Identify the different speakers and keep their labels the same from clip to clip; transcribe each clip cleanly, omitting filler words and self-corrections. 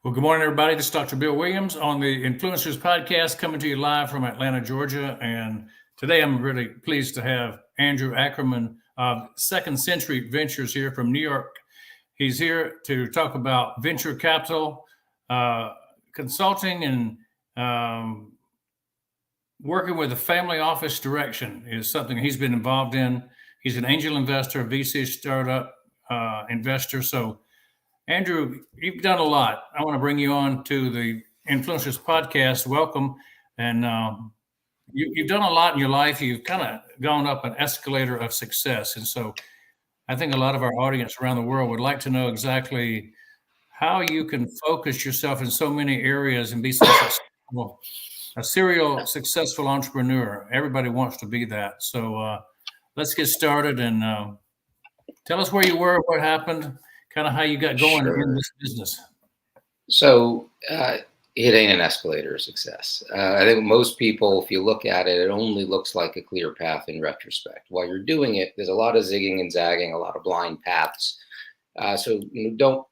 Speaker 1: Well, good morning, everybody. This is Dr. Bill Williams on the Influencers Podcast, coming to you live from Atlanta, Georgia. And today I'm really pleased to have Andrew Ackerman of Second Century Ventures here from New York. He's here to talk about venture capital, consulting, and working with a family office direction is something he's been involved in. He's an angel investor, VC startup investor. So Andrew, you've done a lot. I want to bring you on to the Influencers Podcast. Welcome. And you've done a lot in your life. You've kind of gone up an escalator of success. And so I think a lot of our audience around the world would like to know exactly how you can focus yourself in so many areas and be so successful, a serial successful entrepreneur. Everybody wants to be that. So let's get started and tell us where you were, what happened, kind of how you got going in this business.
Speaker 2: So it ain't an escalator of success. I think most people, if you look at it, it only looks like a clear path in retrospect. While you're doing it, there's a lot of zigging and zagging, a lot of blind paths. So don't,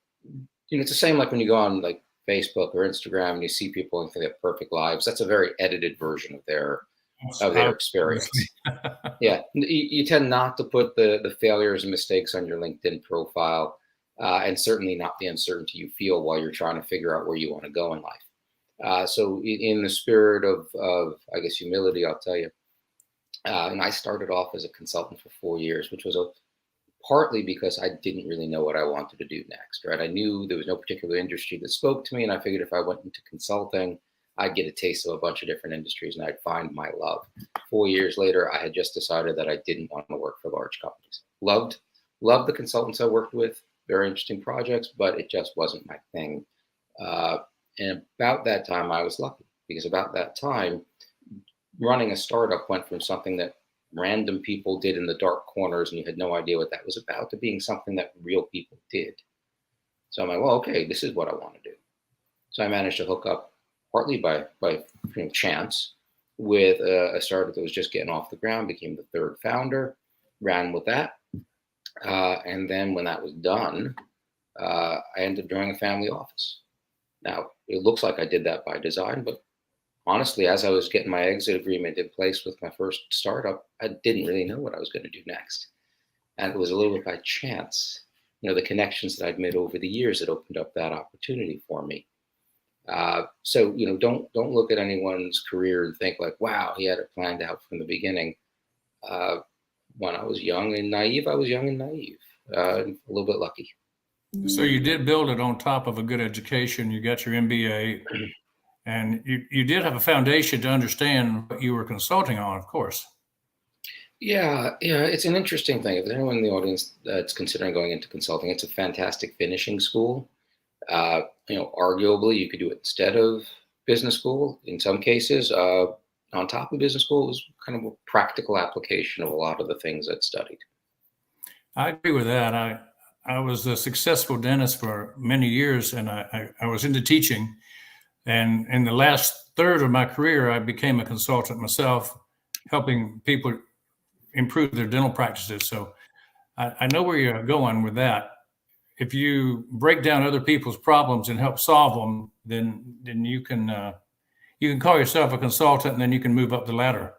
Speaker 2: it's the same like when you go on like Facebook or Instagram and you see people and think they have perfect lives. That's a very edited version of their experience. Yeah, you tend not to put the failures and mistakes on your LinkedIn profile. And certainly not the uncertainty you feel while you're trying to figure out where you want to go in life. So in the spirit of I guess, humility, I'll tell you, and I started off as a consultant for 4 years, which was partly because I didn't really know what I wanted to do next, right? I knew there was no particular industry that spoke to me, and I figured if I went into consulting, I'd get a taste of a bunch of different industries and I'd find my love. 4 years later, I had just decided that I didn't want to work for large companies. Loved the consultants I worked with. Very interesting projects, but it just wasn't my thing. And about that time, I was lucky because about that time, running a startup went from something that random people did in the dark corners and you had no idea what that was about to being something that real people did. So I'm like, well, okay, this is what I want to do. So I managed to hook up partly by chance with a startup that was just getting off the ground, became the third founder, ran with that. And then when that was done, I ended up joining a family office. Now, it looks like I did that by design, but honestly, as I was getting my exit agreement in place with my first startup, I didn't really know what I was going to do next. And it was a little bit by chance, the connections that I'd made over the years that opened up that opportunity for me. So, don't look at anyone's career and think like, wow, he had it planned out from the beginning. When I was young and naive, a little bit lucky.
Speaker 1: So you did build it on top of a good education. You got your MBA, and you did have a foundation to understand what you were consulting on, of course.
Speaker 2: Yeah, it's an interesting thing. If there's anyone in the audience that's considering going into consulting, it's a fantastic finishing school. Arguably, you could do it instead of business school. In some cases, on top of business school, it was kind of a practical application of a lot of the things I'd studied.
Speaker 1: I agree with that. I was a successful dentist for many years, and I was into teaching. And in the last third of my career, I became a consultant myself, helping people improve their dental practices. So I know where you're going with that. If you break down other people's problems and help solve them, then you can call yourself a consultant, and then you can move up the ladder.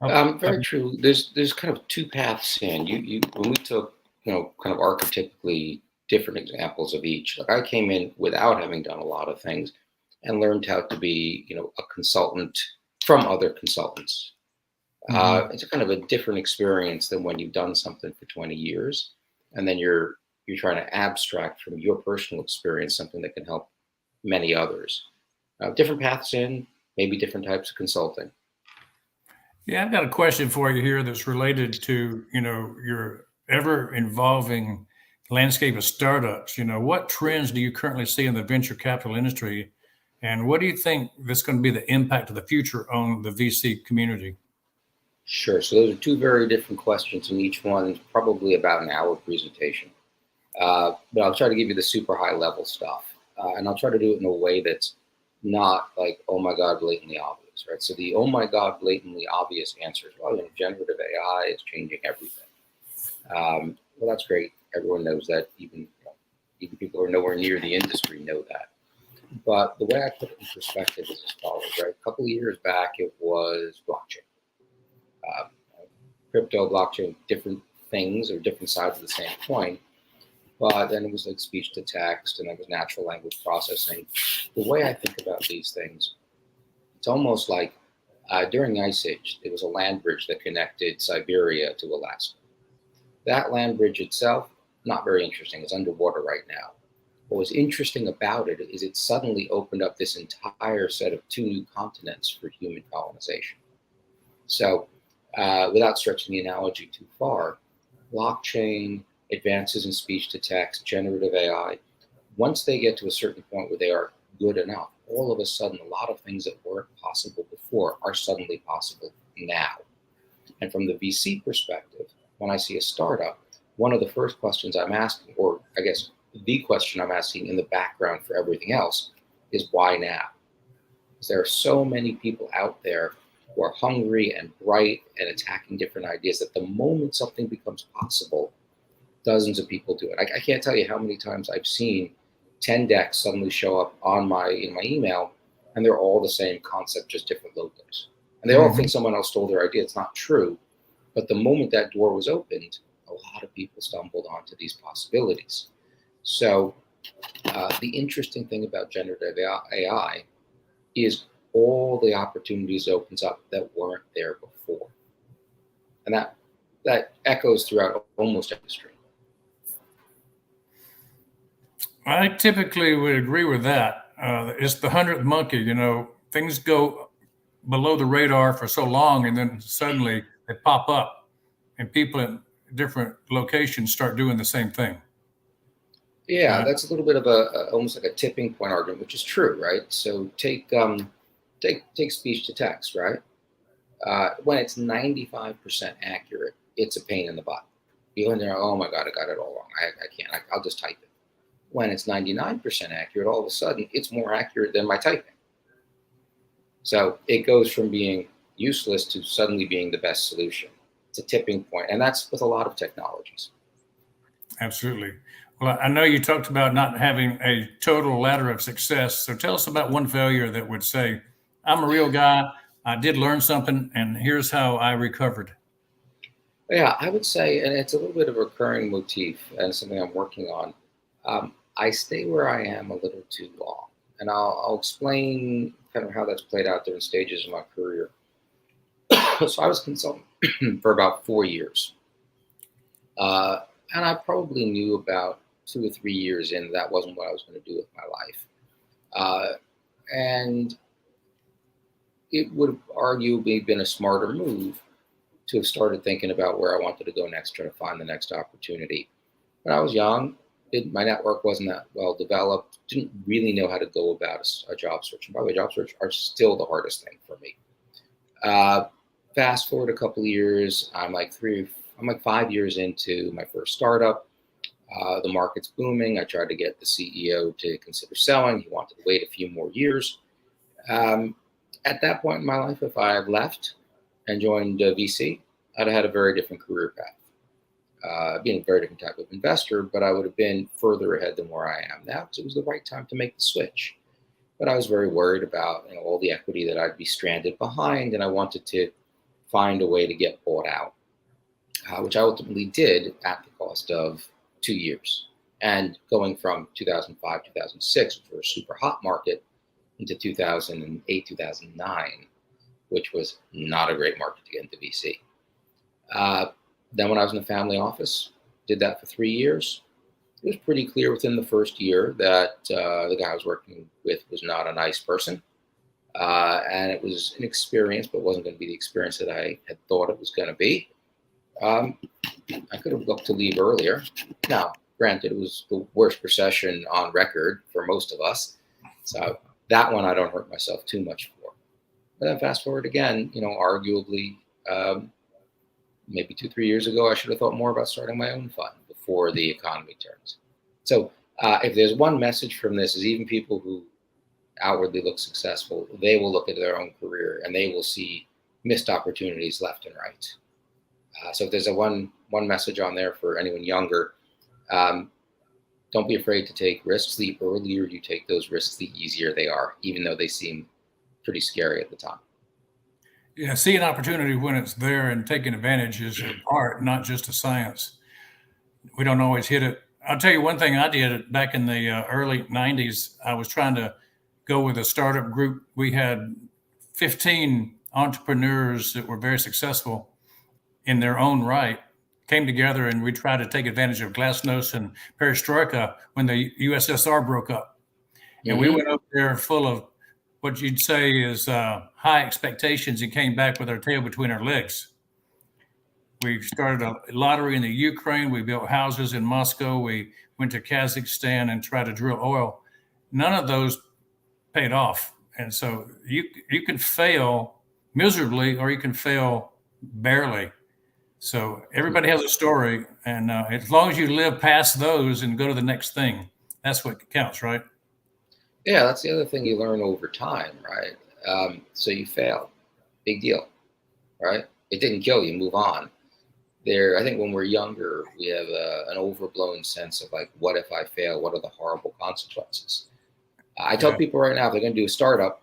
Speaker 2: Very true. There's kind of two paths in. When we took kind of archetypically different examples of each. Like I came in without having done a lot of things, and learned how to be a consultant from other consultants. Mm-hmm. It's a kind of a different experience than when you've done something for 20 years, and then you're trying to abstract from your personal experience something that can help many others. Different paths in, maybe different types of consulting.
Speaker 1: Yeah, I've got a question for you here that's related to, your ever evolving landscape of startups. What trends do you currently see in the venture capital industry? And what do you think that's going to be the impact of the future on the VC community?
Speaker 2: Sure. So those are two very different questions, and each one is probably about an hour presentation. But I'll try to give you the super high level stuff. And I'll try to do it in a way that's not like, oh my God, blatantly obvious, right? So the oh my God, blatantly obvious answer is, well, generative AI is changing everything. Well, that's great. Everyone knows that. Even people people who are nowhere near the industry know that. But the way I put it in perspective is as follows, right? A couple of years back, it was blockchain. Uh, Crypto, blockchain, different things or different sides of the same coin. But then it was like speech to text, and it was natural language processing. The way I think about these things, it's almost like during the Ice Age, there was a land bridge that connected Siberia to Alaska. That land bridge itself, not very interesting. It's underwater right now. What was interesting about it is it suddenly opened up this entire set of 2 new continents for human colonization. So without stretching the analogy too far, blockchain, advances in speech to text, generative AI, once they get to a certain point where they are good enough, all of a sudden, a lot of things that weren't possible before are suddenly possible now. And from the VC perspective, when I see a startup, one of the first questions I'm asking, or I guess the question I'm asking in the background for everything else, is why now? Because there are so many people out there who are hungry and bright and attacking different ideas that the moment something becomes possible, dozens of people do it. I can't tell you how many times I've seen 10 decks suddenly show up in my email, and they're all the same concept, just different logos. And they all think someone else stole their idea. It's not true. But the moment that door was opened, a lot of people stumbled onto these possibilities. So the interesting thing about generative AI is all the opportunities it opens up that weren't there before. And that echoes throughout almost industry.
Speaker 1: I typically would agree with that. It's the 100th monkey. Things go below the radar for so long, and then suddenly they pop up, and people in different locations start doing the same thing.
Speaker 2: Yeah, that's a little bit of almost like a tipping point argument, which is true, right? So take speech to text, right? When it's 95% accurate, it's a pain in the butt. You go in there, oh my God, I got it all wrong. I can't. I'll just type it. When it's 99% accurate, all of a sudden, it's more accurate than my typing. So it goes from being useless to suddenly being the best solution. It's a tipping point, and that's with a lot of technologies.
Speaker 1: Absolutely. Well, I know you talked about not having a total ladder of success. So tell us about one failure that would say, I'm a real guy. I did learn something, and here's how I recovered.
Speaker 2: Yeah, I would say, and it's a little bit of a recurring motif and something I'm working on. I stay where I am a little too long. And I'll explain kind of how that's played out during stages of my career. So I was a consultant for about 4 years. And I probably knew about 2 or 3 years in that wasn't what I was going to do with my life. And it would have arguably been a smarter move to have started thinking about where I wanted to go next, trying to find the next opportunity. When I was young, my network wasn't that well developed, didn't really know how to go about a job search. And by the way, job search are still the hardest thing for me. Fast forward a couple of years, I'm like 5 years into my first startup. The market's booming. I tried to get the CEO to consider selling. He wanted to wait a few more years. At that point in my life, if I had left and joined VC, I'd have had a very different career path. Being a very different type of investor, but I would have been further ahead than where I am now because it was the right time to make the switch. But I was very worried about all the equity that I'd be stranded behind, and I wanted to find a way to get bought out, which I ultimately did at the cost of 2 years. And going from 2005, 2006, which was a super hot market, into 2008, 2009, which was not a great market to get into VC. Then when I was in the family office, did that for 3 years. It was pretty clear within the first year that the guy I was working with was not a nice person. And it was an experience, but wasn't going to be the experience that I had thought it was going to be. I could have looked to leave earlier. Now, granted, it was the worst recession on record for most of us. So that one I don't hurt myself too much for. But then fast forward again, arguably, maybe 2-3 years ago, I should have thought more about starting my own fund before the economy turns. So if there's one message from this is even people who outwardly look successful, they will look at their own career and they will see missed opportunities left and right. So if there's a one message on there for anyone younger, don't be afraid to take risks. The earlier you take those risks, the easier they are, even though they seem pretty scary at the time.
Speaker 1: Yeah, see an opportunity when it's there and taking advantage is an art, not just a science. We don't always hit it. I'll tell you one thing I did back in the early 90s. I was trying to go with a startup group. We had 15 entrepreneurs that were very successful in their own right, came together, and we tried to take advantage of glasnost and perestroika when the USSR broke up. And we
Speaker 2: Mm-hmm.
Speaker 1: went over there full of what you'd say is high expectations and came back with our tail between our legs. We started a lottery in the Ukraine. We built houses in Moscow. We went to Kazakhstan and tried to drill oil. None of those paid off. And so you can fail miserably or you can fail barely. So everybody has a story. And as long as you live past those and go to the next thing, that's what counts, right?
Speaker 2: Yeah, that's the other thing you learn over time, right? So you fail, big deal, right? It didn't kill you, move on. I think when we're younger, we have an overblown sense of like, what if I fail? What are the horrible consequences? I tell
Speaker 1: Yeah.
Speaker 2: people right now, if they're going to do a startup,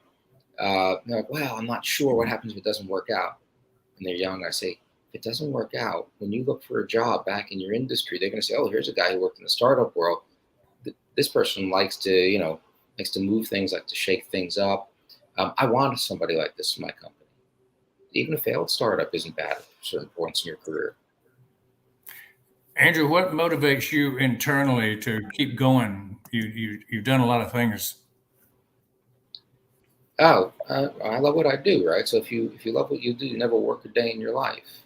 Speaker 2: they're like, well, I'm not sure what happens if it doesn't work out. And they're young. I say, if it doesn't work out, when you look for a job back in your industry, they're going to say, oh, here's a guy who worked in the startup world. This person likes to move things, like to shake things up. I want somebody like this in my company. Even a failed startup isn't bad at certain points in your career.
Speaker 1: Andrew, what motivates you internally to keep going? You've done a lot of things.
Speaker 2: Oh, I love what I do, right? So if you love what you do, you never work a day in your life.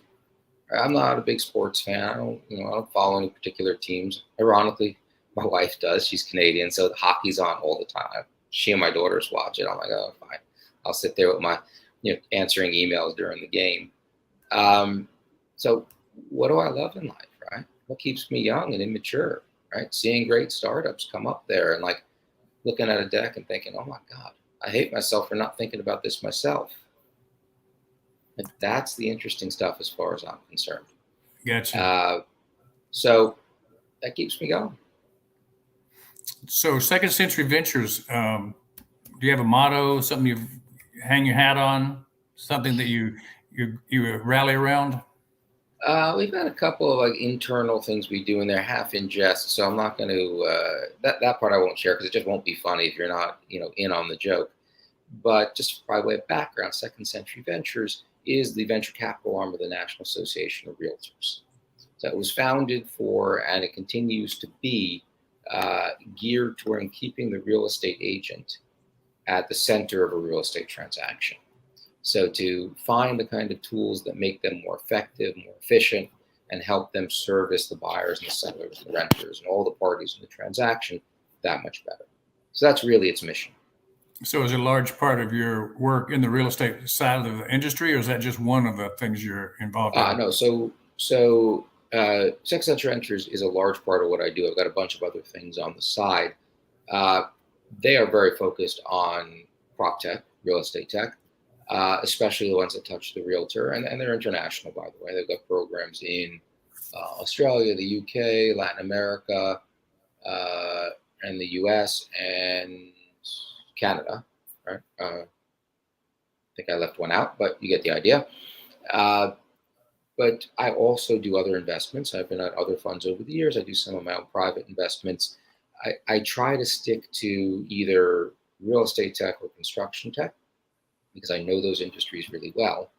Speaker 2: I'm not a big sports fan. I don't follow any particular teams. Ironically, my wife does. She's Canadian, so the hockey's on all the time. She and my daughters watch it. I'm like, oh, fine. I'll sit there with my, answering emails during the game. So what do I love in life, right? What keeps me young and immature, right? Seeing great startups come up there and like looking at a deck and thinking, oh my God, I hate myself for not thinking about this myself. And that's the interesting stuff as far as I'm concerned.
Speaker 1: Gotcha.
Speaker 2: Uh, so that keeps me going.
Speaker 1: So, Second Century Ventures, do you have a motto, something you hang your hat on, something that you rally around?
Speaker 2: We've got a couple of like internal things we do, and they're half in jest. So I'm not going to that part I won't share because it just won't be funny if you're not in on the joke. But just by way of background, Second Century Ventures is the venture capital arm of the National Association of Realtors. So it was founded for, and it continues to be, geared toward keeping the real estate agent at the center of a real estate transaction. So to find the kind of tools that make them more effective, more efficient, and help them service the buyers and the sellers and the renters and all the parties in the transaction that much better. So that's really its mission.
Speaker 1: So, is it a large part of your work in the real estate side of the industry, or is that just one of the things you're involved in?
Speaker 2: No, so Second Century Ventures is a large part of what I do. I've got a bunch of other things on the side. Uh, they are very focused on Proptech, real estate tech, especially the ones that touch the realtor. And they're international, by the way. They've got programs in Australia, the UK, Latin America, and the US and Canada. Right? I think I left one out, but you get the idea. But I also do other investments. I've been at other funds over the years. I do some of my own private investments. I try to stick to either real estate tech or construction tech because I know those industries really well.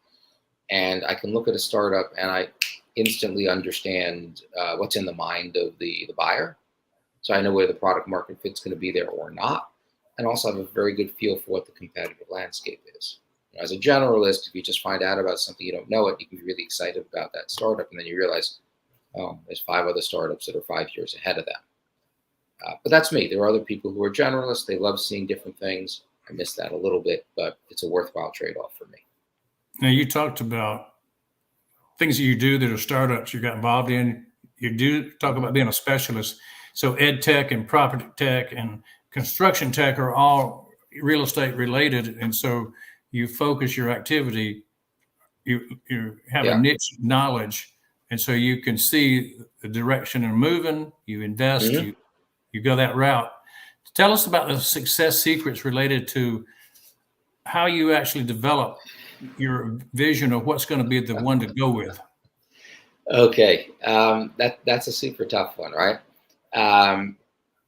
Speaker 2: And I can look at a startup and I instantly understand what's in the mind of the buyer. So I know whether the product market fit's going to be there or not. And also have a very good feel for what the competitive landscape is. As a generalist, if you just find out about something you don't know it, you can be really excited about that startup. And then you realize, oh, there's 5 other startups that are 5 years ahead of them. But that's me. There are other people who are generalists. They love seeing different things. I miss that a little bit, but it's a worthwhile trade-off for me.
Speaker 1: Now, you talked about things that you do that are startups you got involved in. You do talk about being a specialist. So ed tech and property tech and construction tech are all real estate related. And so you focus your activity, you have a
Speaker 2: Yeah.
Speaker 1: niche knowledge. And so you can see the direction they're moving, you invest,
Speaker 2: Mm-hmm.
Speaker 1: you you go that route. Tell us about the success secrets related to how you actually develop your vision of what's going to be the one to go with.
Speaker 2: Okay, that's a super tough one, right?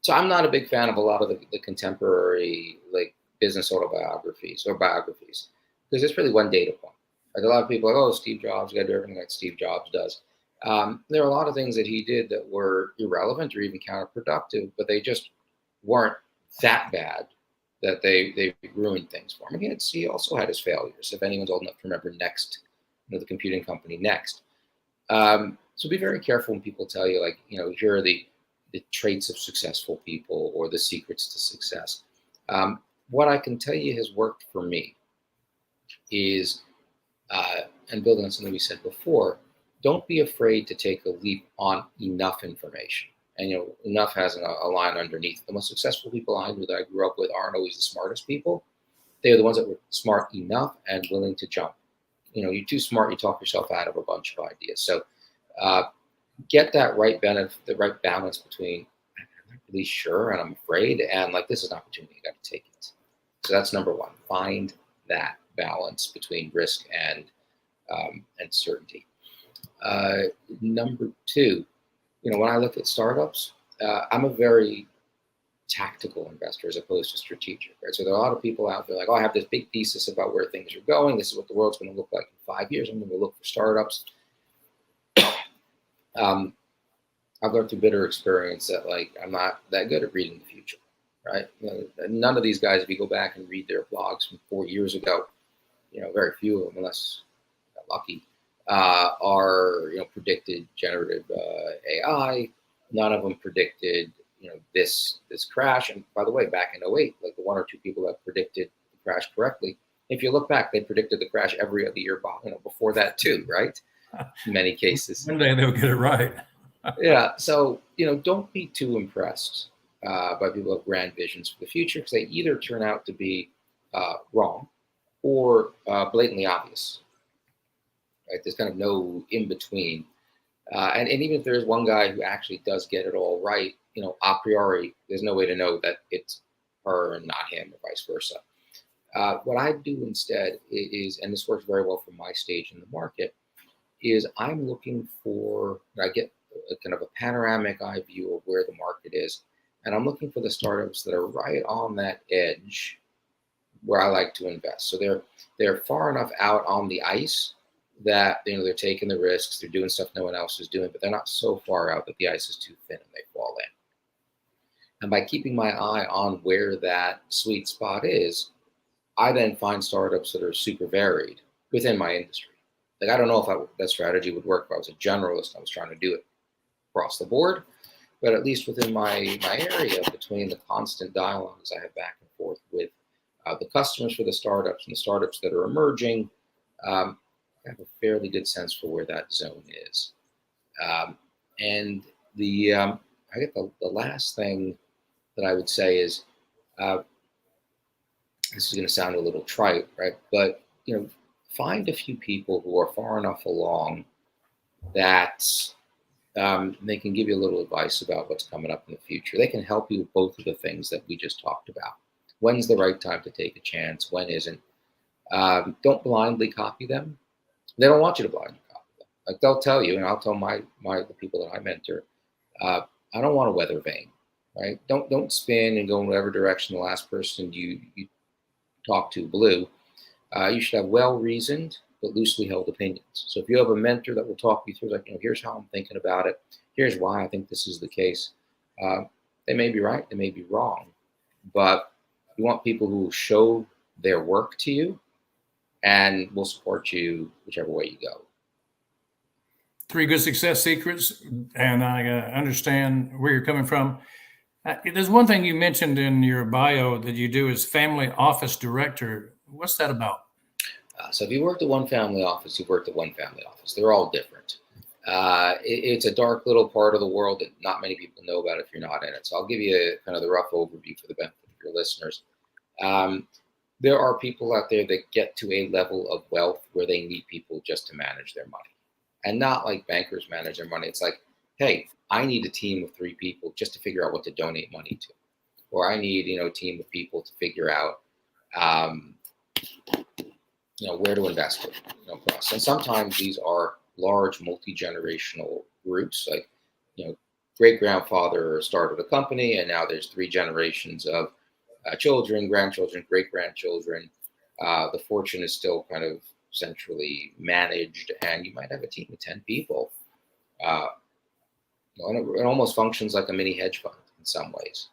Speaker 2: So I'm not a big fan of a lot of the contemporary like business autobiographies or biographies because it's really one data point. Like a lot of people are like, oh, Steve Jobs, got to do everything like Steve Jobs does. There are a lot of things that he did that were irrelevant or even counterproductive, but they just weren't that bad that they ruined things for him. And he also had his failures. If anyone's old enough to remember Next, the computing company Next. So be very careful when people tell you, like, here are the traits of successful people or the secrets to success. What I can tell you has worked for me is, and building on something we said before, don't be afraid to take a leap on enough information. And, enough has a line underneath. The most successful people I knew that I grew up with aren't always the smartest people. They're the ones that were smart enough and willing to jump. You're too smart, you talk yourself out of a bunch of ideas. So get that right balance between I'm not really sure and I'm afraid and like this is an opportunity, you got to take it. So that's number one. Find that balance between risk and certainty. Number two, when I look at startups, I'm a very tactical investor as opposed to strategic, right? So there are a lot of people out there like, oh, I have this big thesis about where things are going. This is what the world's going to look like in 5 years. I'm going to look for startups. I've learned through bitter experience that like I'm not that good at reading the future, right? None of these guys, if you go back and read their blogs from 4 years ago, very few of them, unless you're lucky, are predicted generative AI. None of them predicted this crash. And by the way, back in 2008, like the one or two people that predicted the crash correctly, if you look back, they predicted the crash every other year before that too, right? In many cases.
Speaker 1: One day they'll get it right.
Speaker 2: Yeah. So, don't be too impressed by people who have grand visions for the future because they either turn out to be wrong or blatantly obvious. Right? There's kind of no in between. And even if there's one guy who actually does get it all right, a priori, there's no way to know that it's her and not him or vice versa. What I do instead is, and this works very well for my stage in the market, is I'm looking for, I get a kind of a panoramic eye view of where the market is. And I'm looking for the startups that are right on that edge where I like to invest. So they're far enough out on the ice that they're taking the risks, they're doing stuff no one else is doing, but they're not so far out that the ice is too thin and they fall in. And by keeping my eye on where that sweet spot is, I then find startups that are super varied within my industry. Like I don't know if that strategy would work if I was a generalist. I was trying to do it across the board, but at least within my area, between the constant dialogues I have back and forth with the customers for the startups and the startups that are emerging, I have a fairly good sense for where that zone is. And I get the last thing that I would say is, this is going to sound a little trite, right? But, find a few people who are far enough along that they can give you a little advice about what's coming up in the future. They can help you with both of the things that we just talked about. When's the right time to take a chance? When isn't? Don't blindly copy them. They don't want you to blindly copy them. Like they'll tell you, and I'll tell the people that I mentor, I don't want to weather vane, right? Don't spin and go in whatever direction the last person you talk to blew. You should have well-reasoned but loosely held opinions. So if you have a mentor that will talk you through, like, here's how I'm thinking about it. Here's why I think this is the case. They may be right, they may be wrong, but you want people who show their work to you and will support you whichever way you go.
Speaker 1: 3 good success secrets, and I understand where you're coming from. There's one thing you mentioned in your bio that you do as family office director. What's that about?
Speaker 2: So if you worked at one family office, you've worked at one family office. They're all different. It's a dark little part of the world that not many people know about if you're not in it. So I'll give you kind of the rough overview for the benefit of your listeners. There are people out there that get to a level of wealth where they need people just to manage their money. And not like bankers manage their money. It's like hey, I need a team of 3 people just to figure out what to donate money to, or I need, a team of people to figure out, um, where to invest it, across. And sometimes these are large multi-generational groups, like, great grandfather started a company, and now there's 3 generations of children, grandchildren, great grandchildren. The fortune is still kind of centrally managed, and you might have a team of 10 people. Uh, and it almost functions like a mini hedge fund in some ways,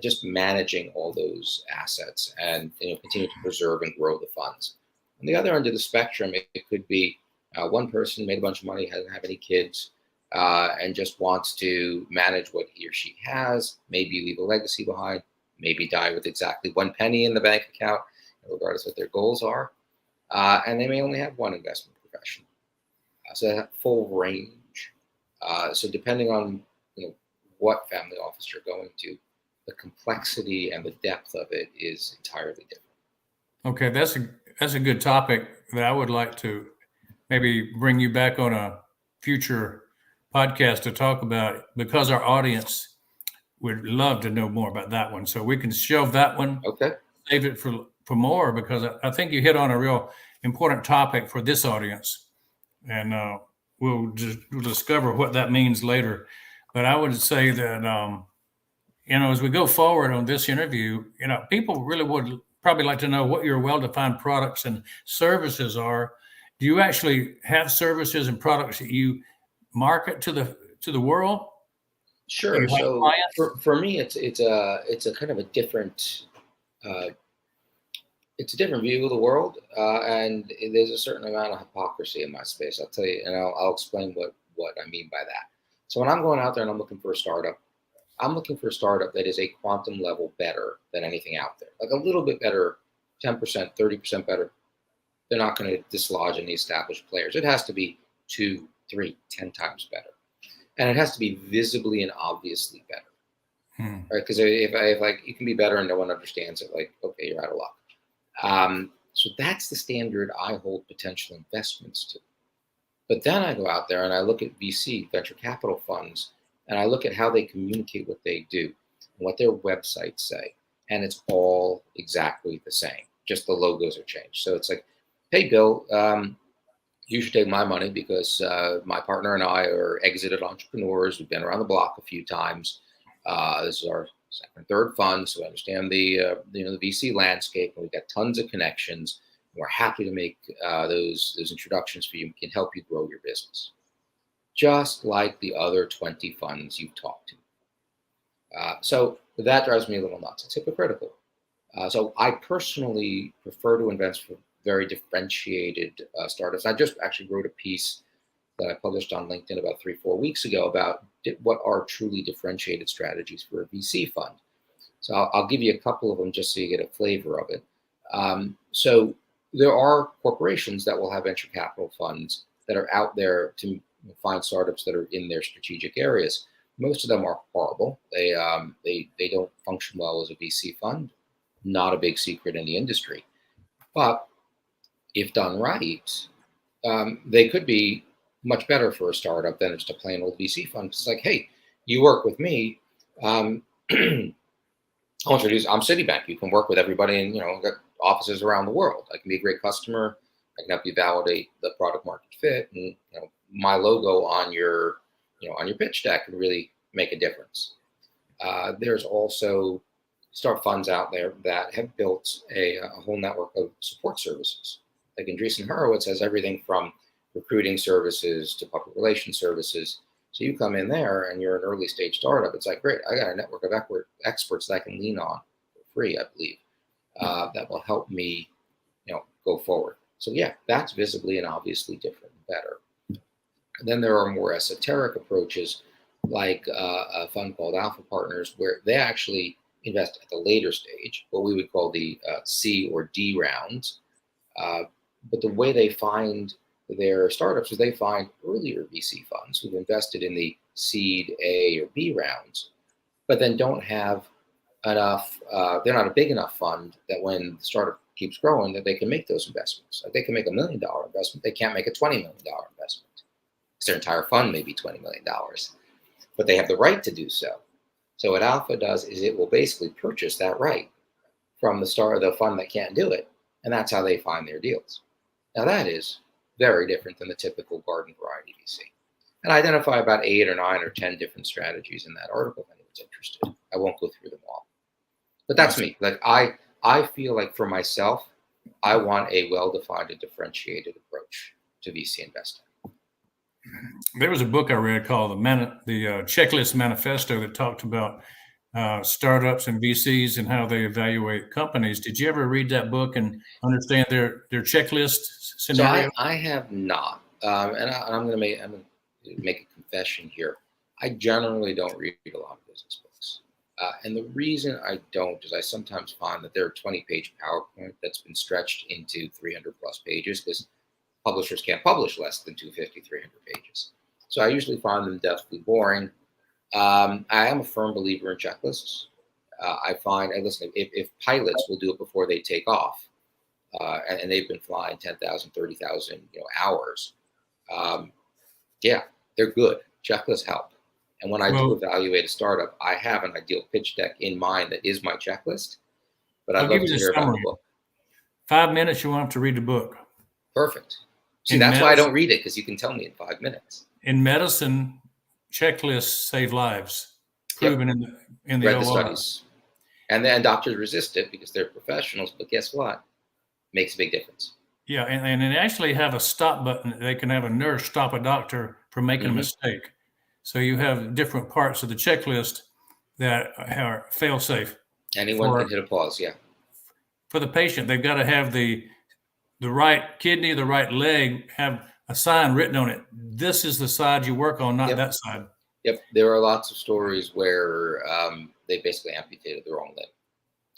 Speaker 2: just managing all those assets and continue to preserve and grow the funds. On the other end of the spectrum, it could be one person made a bunch of money, doesn't have any kids, and just wants to manage what he or she has, maybe leave a legacy behind, maybe die with exactly 1 penny in the bank account, regardless of what their goals are. And they may only have one investment professional. So that full range. So depending on what family office you're going to, the complexity and the depth of it is entirely different.
Speaker 1: Okay, that's a good topic that I would like to maybe bring you back on a future podcast to talk about, because our audience would love to know more about that one. So we can shelve that one,
Speaker 2: Okay.
Speaker 1: save it for more, because I think you hit on a real important topic for this audience, and we'll discover what that means later. But I would say that as we go forward on this interview, people really would probably like to know what your well-defined products and services are. Do you actually have services and products that you market to the world? Do
Speaker 2: Sure.
Speaker 1: you have
Speaker 2: So
Speaker 1: clients?
Speaker 2: for me, it's a kind of a different uh, it's a different view of the world, and there's a certain amount of hypocrisy in my space. I'll tell you, and I'll explain what I mean by that. So when I'm going out there and I'm looking for a startup, I'm looking for a startup that is a quantum level better than anything out there, like a little bit better, 10%, 30% better. They're not going to dislodge any established players. It has to be 2, 3, 10 times better, and it has to be visibly and obviously better, right? Because if like you can be better and no one understands it, like, okay, you're out of luck. So that's the standard I hold potential investments to. But then I go out there and I look at VC, venture capital funds, and I look at how they communicate what they do and what their websites say. And it's all exactly the same. Just the logos are changed. So it's like, hey, Bill, you should take my money because my partner and I are exited entrepreneurs. We've been around the block a few times. This is our second, third fund, so we understand the the VC landscape, and we've got tons of connections. We're happy to make those introductions for you. We can help you grow your business, just like the other 20 funds you've talked to. So that drives me a little nuts. It's hypocritical. So I personally prefer to invest for very differentiated startups. I just actually wrote a piece that I published on LinkedIn about 3-4 weeks ago about what are truly differentiated strategies for a VC fund. So I'll give you a couple of them just so you get a flavor of it. So there are corporations that will have venture capital funds that are out there to find startups that are in their strategic areas. Most of them are horrible. They don't function well as a VC fund. Not a big secret in the industry. But if done right, they could be much better for a startup than just a plain old VC fund. It's like, hey, you work with me. I'll introduce. I'm Citibank. You can work with everybody, and got offices around the world. I can be a great customer. I can help you validate the product market fit, and my logo on your on your pitch deck can really make a difference. There's also startup funds out there that have built a whole network of support services. Like Andreessen Horowitz has everything from recruiting services to public relations services. So you come in there and you're an early stage startup. It's like, great, I got a network of experts that I can lean on for free, I believe, that will help me, go forward. So yeah, that's visibly and obviously different and better. And then there are more esoteric approaches, like a fund called Alpha Partners, where they actually invest at the later stage, what we would call the C or D rounds. But the way they find their startups is they find earlier VC funds who've invested in the seed A or B rounds, but then don't have enough, they're not a big enough fund that when the startup keeps growing that they can make those investments. Like they can make $1 million investment, they can't make a $20 million investment because their entire fund may be $20 million. but they have the right to do so. So what alpha does is it will basically purchase that right from the fund that can't do it. And that's how they find their deals. Now that is very different than the typical garden variety VC. And I identify about 8 or 9 or 10 different strategies in that article if anyone's interested. I won't go through them all. But that's me. Like I feel like for myself, I want a well-defined and differentiated approach to VC investing.
Speaker 1: There was a book I read called the Checklist Manifesto that talked about startups and VCs and how they evaluate companies. Did you ever read that book and understand their checklist scenario?
Speaker 2: So I have not, and I'm going to make a confession here. I generally don't read a lot of business books, and the reason I don't is I sometimes find that there are 20-page PowerPoint that's been stretched into 300 plus pages because publishers can't publish less than 250, 300 pages. So I usually find them deathly boring. I am a firm believer in checklists. I find, and listen, if pilots will do it before they take off, and they've been flying 10,000, 30,000 hours, yeah, they're good. Checklists help. And when I do evaluate a startup, I have an ideal pitch deck in mind that is my checklist, but I'd love to hear about the book.
Speaker 1: 5 minutes, you won't have to read the book.
Speaker 2: Perfect. See, that's why I don't read it, because you can tell me in 5 minutes.
Speaker 1: In medicine, checklists save lives, proven in the
Speaker 2: Read
Speaker 1: OR.
Speaker 2: the studies. And then doctors resist it because they're professionals, but guess what? Makes a big difference.
Speaker 1: Yeah, and they actually have a stop button. They can have a nurse stop a doctor from making a mistake. So you have different parts of the checklist that are fail-safe.
Speaker 2: Anyone can hit a pause, yeah.
Speaker 1: For the patient, they've got to have the right kidney, the right leg, have a sign written on it. This is the side you work on, not that side.
Speaker 2: Yep, there are lots of stories where they basically amputated the wrong limb.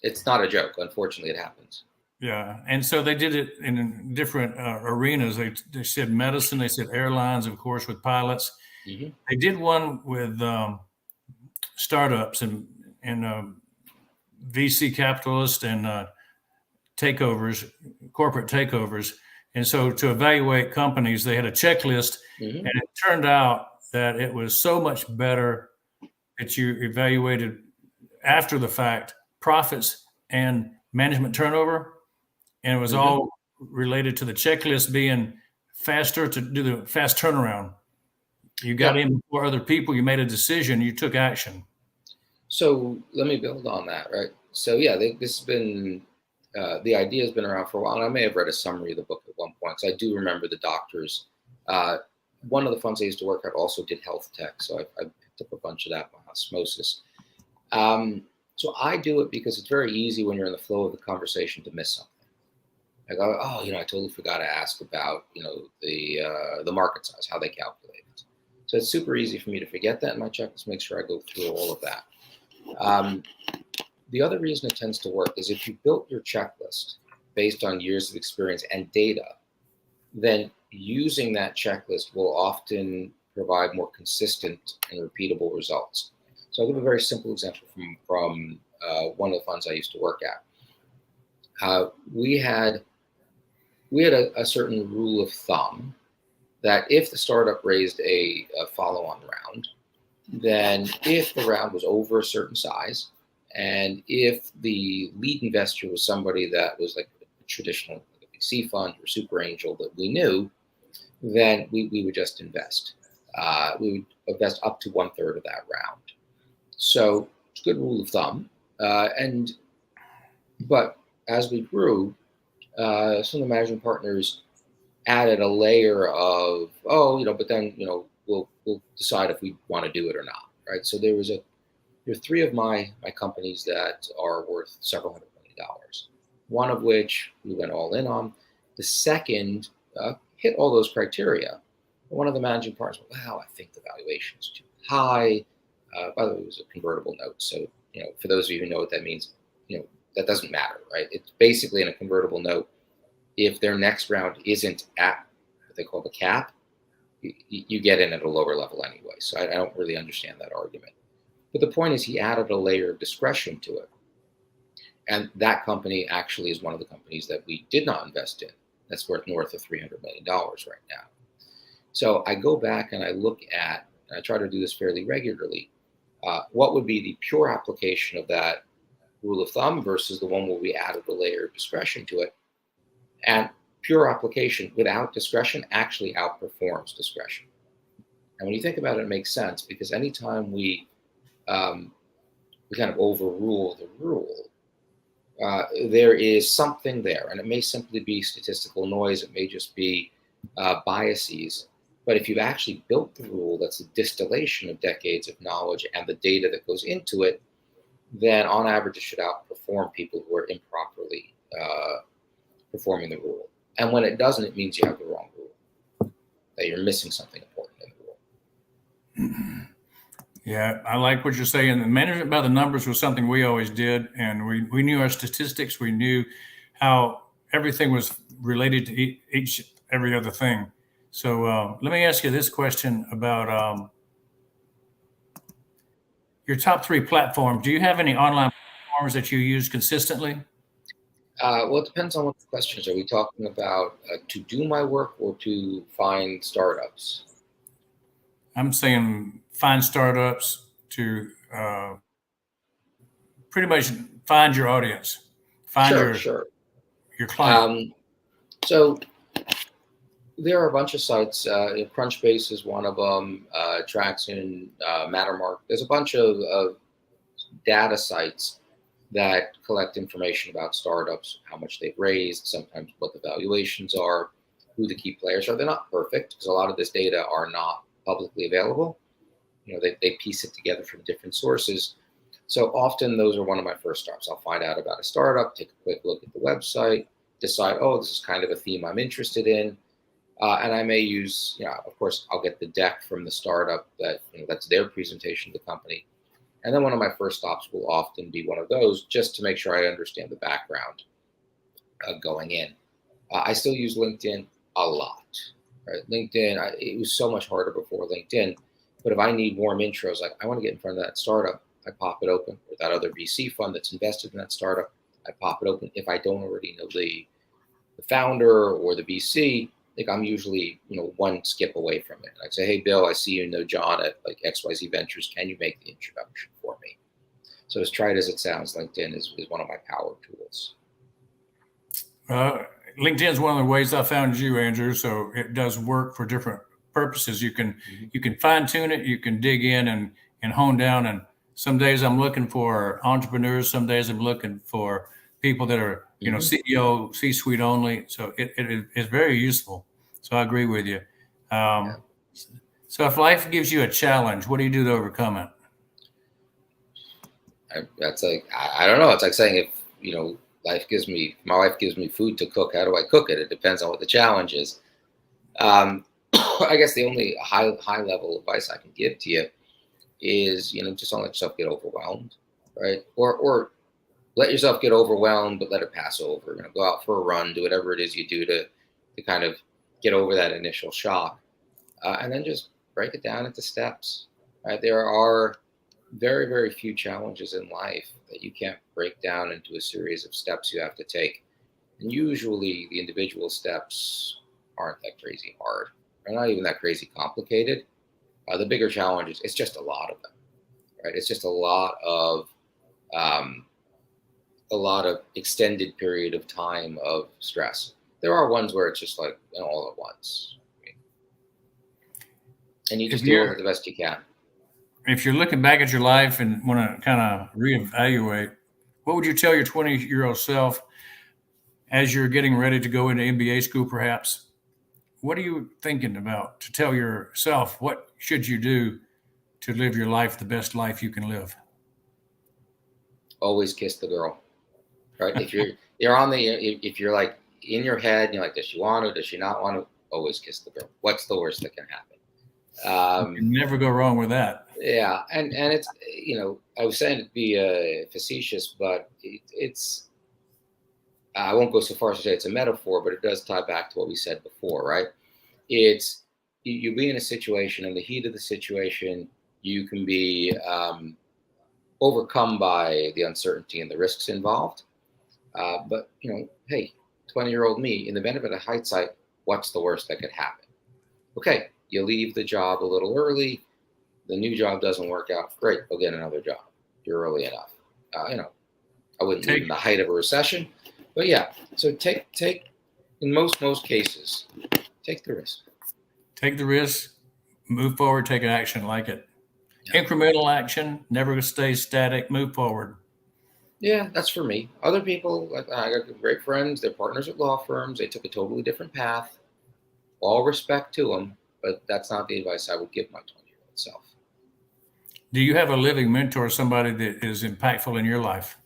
Speaker 2: It's not a joke. Unfortunately, it happens.
Speaker 1: Yeah, and so they did it in different arenas. They said medicine, they said airlines, of course, with pilots. They did one with startups and VC capitalists and takeovers, corporate takeovers. And so to evaluate companies, they had a checklist, and it turned out that it was so much better that you evaluated after the fact profits and management turnover. And it was all related to the checklist being faster to do the fast turnaround. You got in before other people, you made a decision, you took action.
Speaker 2: So let me build on that, right? So yeah, this has been, the idea has been around for a while, and I may have read a summary of the book at one point, because I do remember the doctors. One of the funds I used to work at also did health tech, so I picked up a bunch of that by osmosis. So I do it because it's very easy when you're in the flow of the conversation to miss something. I go, oh, I totally forgot to ask about, the market size, how they calculate it. So it's super easy for me to forget that in my checklist, make sure I go through all of that. The other reason it tends to work is if you built your checklist based on years of experience and data, then using that checklist will often provide more consistent and repeatable results. So I'll give a very simple example from one of the funds I used to work at. We had a certain rule of thumb that if the startup raised a follow-on round, then if the round was over a certain size, and if the lead investor was somebody that was like a traditional VC fund or super angel that we knew, then we would just invest. We would invest up to 1/3 of that round. So it's a good rule of thumb. But as we grew, some of the managing partners added a layer of, but then, we'll decide if we want to do it or not, right? So there are 3 of my companies that are worth several $100 million, one of which we went all in on. The second hit all those criteria. One of the managing partners went, wow, I think the valuation is too high. By the way, it was a convertible note. So, for those of you who know what that means, that doesn't matter, right? It's basically in a convertible note. If their next round isn't at what they call the cap, you get in at a lower level anyway. So I don't really understand that argument. But the point is he added a layer of discretion to it. And that company actually is one of the companies that we did not invest in. That's worth north of $300 million right now. So I go back and I look at and I try to do this fairly regularly, what would be the pure application of that rule of thumb versus the one where we added a layer of discretion to it. And pure application without discretion actually outperforms discretion. And when you think about it, it makes sense, because anytime we kind of overrule the rule, there is something there, and it may simply be statistical noise. It may just be biases. But if you've actually built the rule that's a distillation of decades of knowledge and the data that goes into it, then on average it should outperform people who are improperly performing the rule. And when it doesn't, it means you have the wrong rule, that you're missing something important in the rule.
Speaker 1: Yeah, I like what you're saying. The management by the numbers was something we always did, and we knew our statistics. We knew how everything was related to every other thing. So let me ask you this question about your top 3 platforms. Do you have any online platforms that you use consistently?
Speaker 2: Well, it depends on what the questions are. We talking about to do my work or to find startups?
Speaker 1: I'm saying find startups to pretty much find your audience, find
Speaker 2: Sure.
Speaker 1: your client.
Speaker 2: So there are a bunch of sites. Crunchbase is one of them. Traction, Mattermark. There's a bunch of data sites that collect information about startups, how much they've raised, sometimes what the valuations are, who the key players are. They're not perfect, because a lot of this data are not publicly available. They piece it together from different sources. So often those are one of my first stops. I'll find out about a startup, take a quick look at the website, decide, oh, this is kind of a theme I'm interested in. And I may use, of course, I'll get the deck from the startup that's their presentation to the company. And then one of my first stops will often be one of those, just to make sure I understand the background going in. I still use LinkedIn a lot. Right? LinkedIn, it was so much harder before LinkedIn. But if I need warm intros, like I want to get in front of that startup, I pop it open. Or that other VC fund that's invested in that startup, I pop it open. If I don't already know the founder or the VC, I'm usually one skip away from it. I'd say, hey, Bill, I see you know John at XYZ Ventures. Can you make the introduction for me? So as trite as it sounds, LinkedIn is one of my power tools.
Speaker 1: LinkedIn is one of the ways I found you, Andrew. So it does work for different purposes. You can fine tune it. You can dig in and hone down. And some days I'm looking for entrepreneurs. Some days I'm looking for people that are CEO, C-suite only. So it is very useful. So I agree with you. So if life gives you a challenge, what do you do to overcome it?
Speaker 2: That's I don't know. It's like saying, if my wife gives me food to cook, how do I cook it? It depends on what the challenge is. I guess the only high level advice I can give to you is, just don't let yourself get overwhelmed, right? Or let yourself get overwhelmed, but let it pass over. Go out for a run, do whatever it is you do to kind of get over that initial shock, and then just break it down into steps. Right? There are very, very few challenges in life that you can't break down into a series of steps you have to take. And usually the individual steps aren't that crazy hard. They're not even that crazy complicated. The bigger challenges, it's just a lot of them, right? It's just a lot of extended period of time of stress. There are ones where it's just all at once. And you just deal with it the best you can.
Speaker 1: If you're looking back at your life and want to kind of reevaluate, what would you tell your 20-year-old self as you're getting ready to go into MBA school, perhaps? What are you thinking about to tell yourself? What should you do to live your life the best life you can live?
Speaker 2: Always kiss the girl, right? If you're like in your head, you're like, does she want to? Does she not want to? Always kiss the girl. What's the worst that can happen?
Speaker 1: You can never go wrong with that.
Speaker 2: Yeah, and it's I was saying it to be facetious, but it's I won't go so far as to say it's a metaphor, but it does tie back to what we said before, right? It's you be in a situation, in the heat of the situation, you can be overcome by the uncertainty and the risks involved. But hey, 20-year-old me, in the benefit of hindsight, what's the worst that could happen? Okay, you leave the job a little early. The new job doesn't work out. Great, go get another job. You're early enough. I wouldn't leave
Speaker 1: Take
Speaker 2: in the height of a recession, but yeah. So take in most cases, take the risk.
Speaker 1: take the risk, move forward, take an action like it.
Speaker 2: Yeah.
Speaker 1: Incremental action, never stay static, move forward.
Speaker 2: Yeah, that's for me. Other people, I got great friends. They're partners at law firms. They took a totally different path. All respect to them, but that's not the advice I would give my 20-year-old self.
Speaker 1: Do you have a living mentor, somebody that is impactful in your life?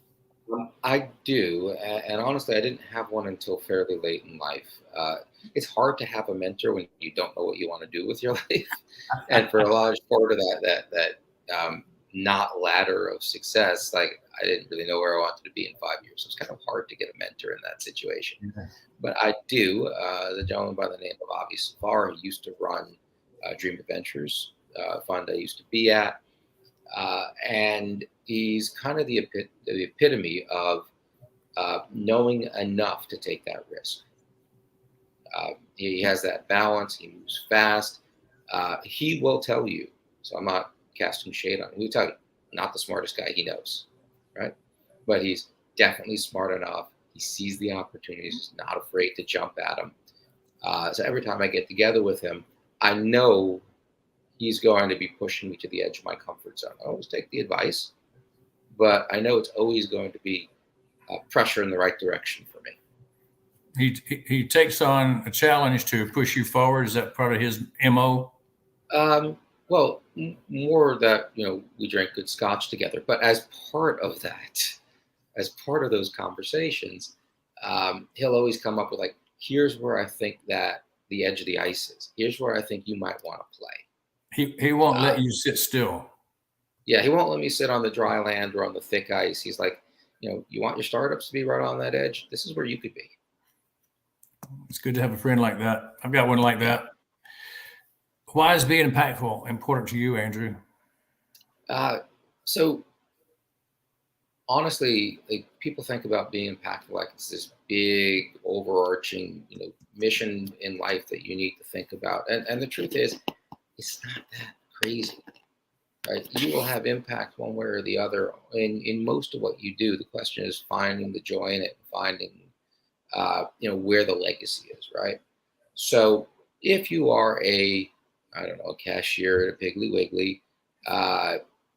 Speaker 2: I do, and honestly, I didn't have one until fairly late in life. It's hard to have a mentor when you don't know what you want to do with your life, and for a large part of that not ladder of success, like I didn't really know where I wanted to be in 5 years. So it's kind of hard to get a mentor in that situation.
Speaker 1: Yeah.
Speaker 2: But I do. The gentleman by the name of Avi Safar, he used to run Dream Adventures fund I used to be at. And he's kind of the epitome of knowing enough to take that risk. He has that balance. He moves fast. He will tell you. So I'm not casting shade on him. He'll tell you, not the smartest guy he knows, right? But he's definitely smart enough. He sees the opportunities. He's not afraid to jump at them. So every time I get together with him, I know he's going to be pushing me to the edge of my comfort zone. I always take the advice, but I know it's always going to be pressure in the right direction for me.
Speaker 1: He takes on a challenge to push you forward. Is that part of his MO?
Speaker 2: Well, more that, we drink good scotch together, but as part of that, as part of those conversations, he'll always come up with like, here's where I think that the edge of the ice is. Here's where I think you might want to play.
Speaker 1: He won't let you sit still.
Speaker 2: Yeah, he won't let me sit on the dry land or on the thick ice. He's like, you want your startups to be right on that edge? This is where you could be.
Speaker 1: It's good to have a friend like that. I've got one like that. Why is being impactful important to you, Andrew?
Speaker 2: So honestly, like people think about being impactful like it's this big overarching, mission in life that you need to think about. And the truth is, it's not that crazy. Right? You will have impact one way or the other in most of what you do. The question is finding the joy in it, finding where the legacy is, right? So if you are a cashier at a Piggly Wiggly,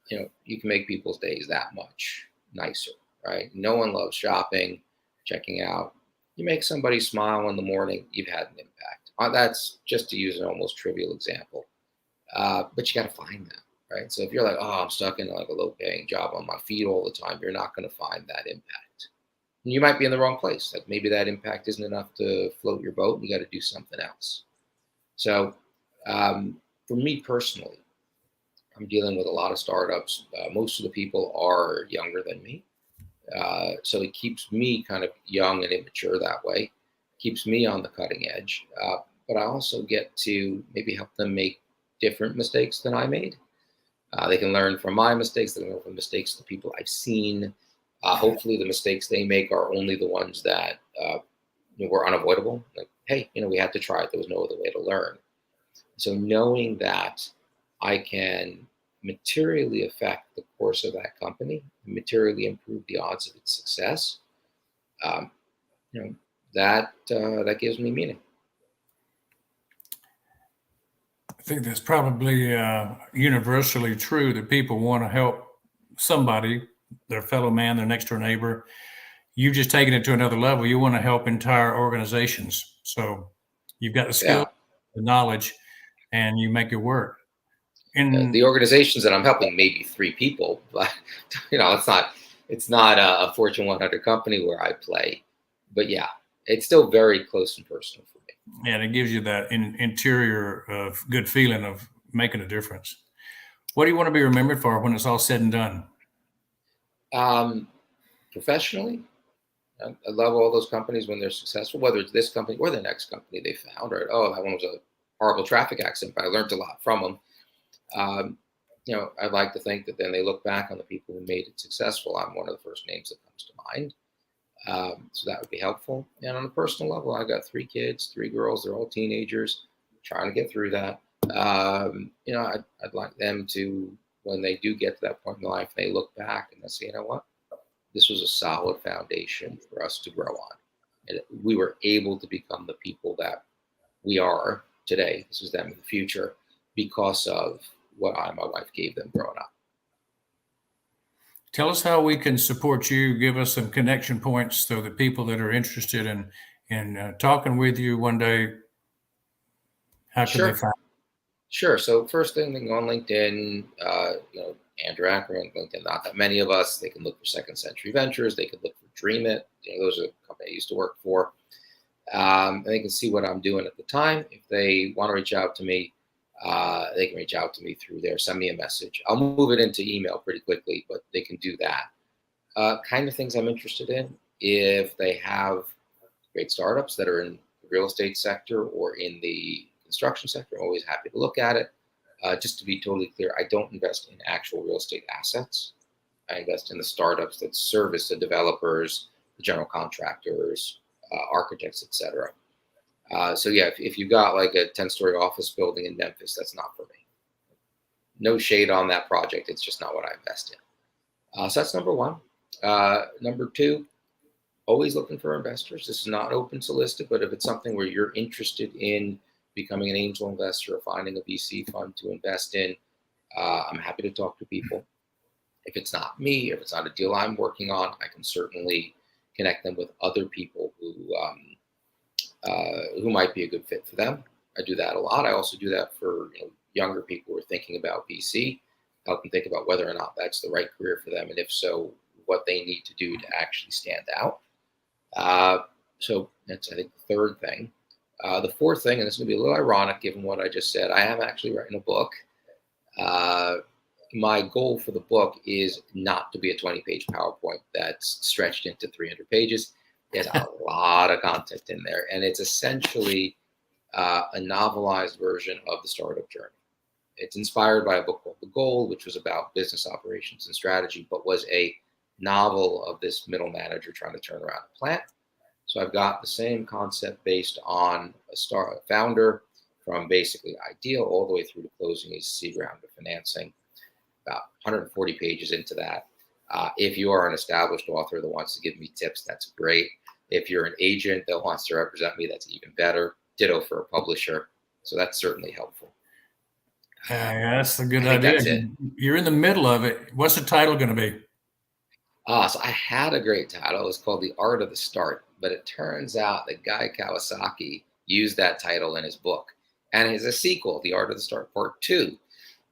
Speaker 2: you can make people's days that much nicer, right? No one loves shopping, checking out. You make somebody smile in the morning, you've had an impact. That's just to use an almost trivial example. But you got to find that, right? So if you're like, I'm stuck in like a low-paying job on my feet all the time, you're not going to find that impact. And you might be in the wrong place. Like maybe that impact isn't enough to float your boat, and you got to do something else. So for me personally, I'm dealing with a lot of startups. Most of the people are younger than me. So it keeps me kind of young and immature that way, keeps me on the cutting edge. But I also get to maybe help them make different mistakes than I made. They can learn from my mistakes. They can learn from mistakes of the people I've seen. Hopefully the mistakes they make are only the ones that were unavoidable. Like, hey, we had to try it. There was no other way to learn. So knowing that I can materially affect the course of that company, materially improve the odds of its success, that gives me meaning.
Speaker 1: I think that's probably universally true that people want to help somebody, their fellow man, their next door neighbor. You've just taken it to another level. You want to help entire organizations. So you've got the skill, the knowledge, and you make it work.
Speaker 2: The organizations that I'm helping, maybe 3 people, but it's not a Fortune 100 company where I play. But yeah, it's still very close and personal for me.
Speaker 1: And it gives you that interior of good feeling of making a difference. What do you want to be remembered for when it's all said and done?
Speaker 2: Professionally, I love all those companies when they're successful, whether it's this company or the next company they found, right? Oh, that one was a horrible traffic accident, but I learned a lot from them. I'd like to think that then they look back on the people who made it successful. I'm one of the first names that comes to mind. So that would be helpful. And on a personal level, I've got 3 kids, 3 girls. They're all teenagers, trying to get through that. I'd like them to, when they do get to that point in life, they look back and they say, you know what, this was a solid foundation for us to grow on. And we were able to become the people that we are today. This is them in the future because of what I and my wife gave them growing up.
Speaker 1: Tell us how we can support you. Give us some connection points so that people that are interested in talking with you one day, how can they
Speaker 2: Sure.
Speaker 1: find?
Speaker 2: Sure. So first thing, they can go on LinkedIn, Andrew Ackerman, LinkedIn, not that many of us. They can look for Second Century Ventures. They could look for Dream It. Those are the company I used to work for. And they can see what I'm doing at the time. If they want to reach out to me, they can reach out to me through there. Send me a message. I'll move it into email pretty quickly, but they can do that. Kind of things I'm interested in. If they have great startups that are in the real estate sector or in the construction sector, I'm always happy to look at it. Just to be totally clear, I don't invest in actual real estate assets. I invest in the startups that service the developers, the general contractors, architects, etc. So yeah, if you got like a 10-story office building in Memphis, that's not for me. No shade on that project. It's just not what I invest in. So that's number one. Number two, always looking for investors. This is not open solicited, but if it's something where you're interested in becoming an angel investor or finding a VC fund to invest in, I'm happy to talk to people. If it's not me, if it's not a deal I'm working on, I can certainly connect them with other people who might be a good fit for them. I do that a lot. I also do that for younger people who are thinking about VC, help them think about whether or not that's the right career for them, and if so, what they need to do to actually stand out. So that's, I think, the third thing. The fourth thing, and this is going to be a little ironic given what I just said, I am actually writing a book. My goal for the book is not to be a 20-page PowerPoint that's stretched into 300 pages. There's a lot of content in there, and it's essentially a novelized version of the startup journey. It's inspired by a book called The Goal, which was about business operations and strategy, but was a novel of this middle manager trying to turn around a plant. So I've got the same concept based on a founder from basically idea all the way through to closing a seed round of financing, about 140 pages into that. If you are an established author that wants to give me tips, that's great. If you're an agent that wants to represent me, that's even better. Ditto for a publisher. So that's certainly helpful.
Speaker 1: Yeah, that's a good
Speaker 2: I think
Speaker 1: idea.
Speaker 2: that's it.
Speaker 1: You're in the middle of it. What's the title going to be?
Speaker 2: So I had a great title. It was called The Art of the Start, but it turns out that Guy Kawasaki used that title in his book. And it's a sequel, The Art of the Start Part 2.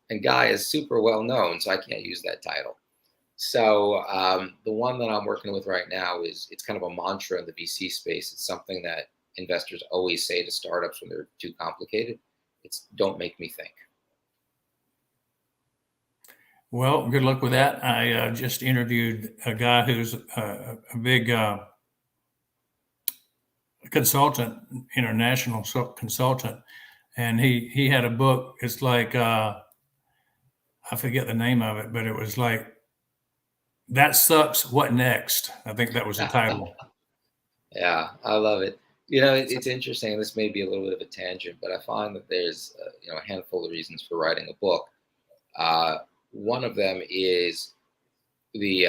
Speaker 2: And Guy is super well known, so I can't use that title. So the one that I'm working with right now it's kind of a mantra in the VC space. It's something that investors always say to startups when they're too complicated. It's don't make me think.
Speaker 1: Well, good luck with that. I just interviewed a guy who's a big consultant, international consultant, and he had a book. It's like I forget the name of it, but it was like That Sucks. What Next? I think that was the title.
Speaker 2: Yeah, I love it. It's interesting. This may be a little bit of a tangent, but I find that there's a handful of reasons for writing a book. One of them is the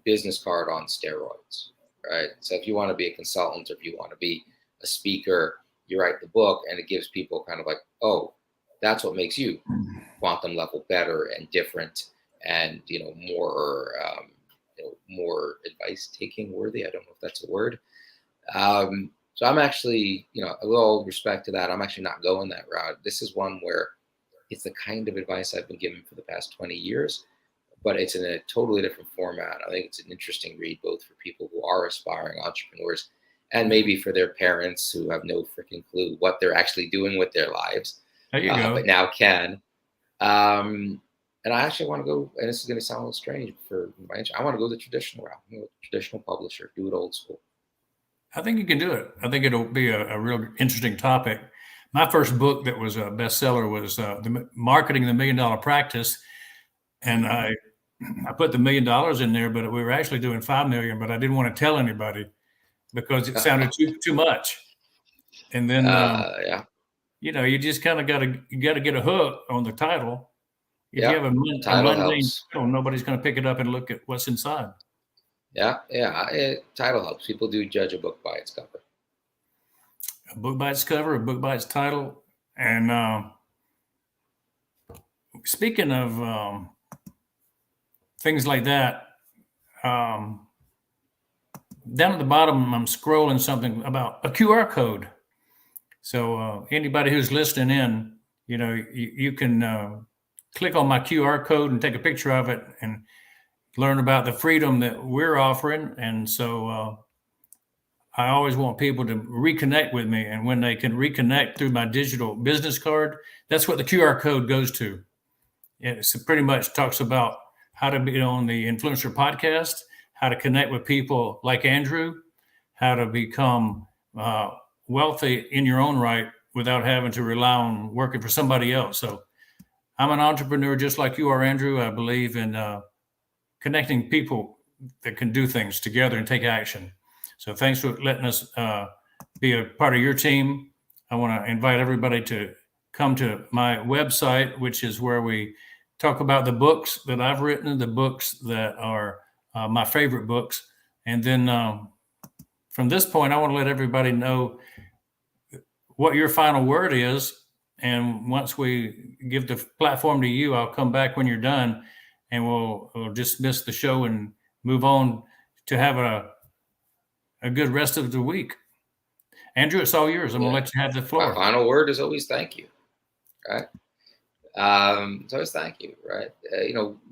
Speaker 2: business card on steroids, right? So if you want to be a consultant or if you want to be a speaker, you write the book, and it gives people kind of like, oh, that's what makes you quantum level better and different, and more advice taking worthy. I don't know if that's a word. So I'm actually, a little respect to that, I'm actually not going that route. This is one where it's the kind of advice I've been given for the past 20 years, but it's in a totally different format. I think it's an interesting read, both for people who are aspiring entrepreneurs and maybe for their parents who have no freaking clue what they're actually doing with their lives,
Speaker 1: There you go.
Speaker 2: but now can. And I actually want to go, and this is going to sound a little strange for my I want to go the traditional route, traditional publisher, do it old school.
Speaker 1: I think you can do it. I think it'll be a real interesting topic. My first book that was a bestseller was Marketing the $1 Million Practice. And I put the $1 million in there, but we were actually doing 5 million, but I didn't want to tell anybody because it sounded too much. And then
Speaker 2: Yeah.
Speaker 1: you just kind of got to get a hook on the title. If you
Speaker 2: Yeah,
Speaker 1: have a
Speaker 2: title
Speaker 1: mundane
Speaker 2: helps.
Speaker 1: title, nobody's going to pick it up and look at what's inside.
Speaker 2: Yeah, title helps. People do judge a book by its cover.
Speaker 1: A book by its cover, a book by its title. And speaking of things like that, down at the bottom, I'm scrolling something about a QR code. So anybody who's listening in, you can click on my QR code and take a picture of it and learn about the freedom that we're offering. And so I always want people to reconnect with me. And when they can reconnect through my digital business card, that's what the QR code goes to. It pretty much talks about how to be on the Influencer podcast, how to connect with people like Andrew, how to become wealthy in your own right without having to rely on working for somebody else. So I'm an entrepreneur just like you are, Andrew. I believe in connecting people that can do things together and take action. So thanks for letting us be a part of your team. I want to invite everybody to come to my website, which is where we talk about the books that I've written, the books that are my favorite books. And then from this point, I want to let everybody know what your final word is. And once we give the platform to you, I'll come back when you're done and we'll dismiss the show and move on to have a good rest of the week. Andrew, it's all yours. I'm going to let you have the floor.
Speaker 2: My final word is always thank you, right? So always thank you, right?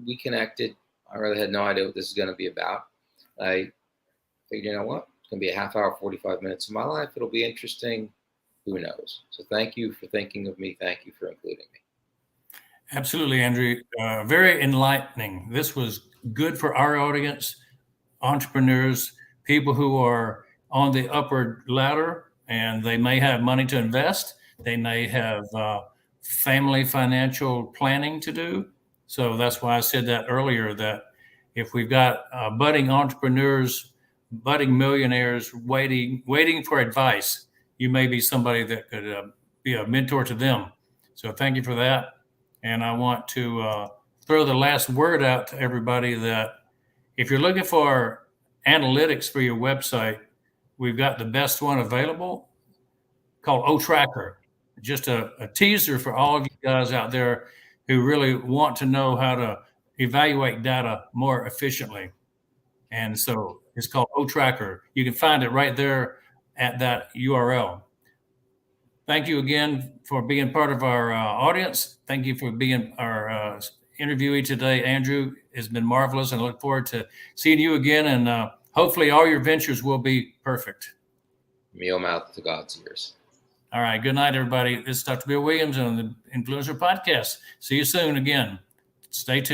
Speaker 2: We connected. I really had no idea what this is going to be about. I figured, you know what? It's going to be a half hour, 45 minutes of my life. It'll be interesting. Who knows? So thank you for thinking of me. Thank you for including me.
Speaker 1: Absolutely, Andrew. Very enlightening. This was good for our audience, entrepreneurs, people who are on the upward ladder and they may have money to invest. They may have family financial planning to do. So that's why I said that earlier, that if we've got budding entrepreneurs, budding millionaires waiting for advice, you may be somebody that could be a mentor to them. So thank you for that. And I want to throw the last word out to everybody that if you're looking for analytics for your website, we've got the best one available called OTracker. Just a teaser for all of you guys out there who really want to know how to evaluate data more efficiently. And so it's called OTracker. You can find it right there at that URL. Thank you again for being part of our audience. Thank you for being our interviewee today, Andrew. It's been marvelous, and I look forward to seeing you again. And hopefully, all your ventures will be perfect.
Speaker 2: From your mouth to God's ears.
Speaker 1: All right. Good night, everybody. This is Dr. Bill Williams on the Influencer Podcast. See you soon again. Stay tuned.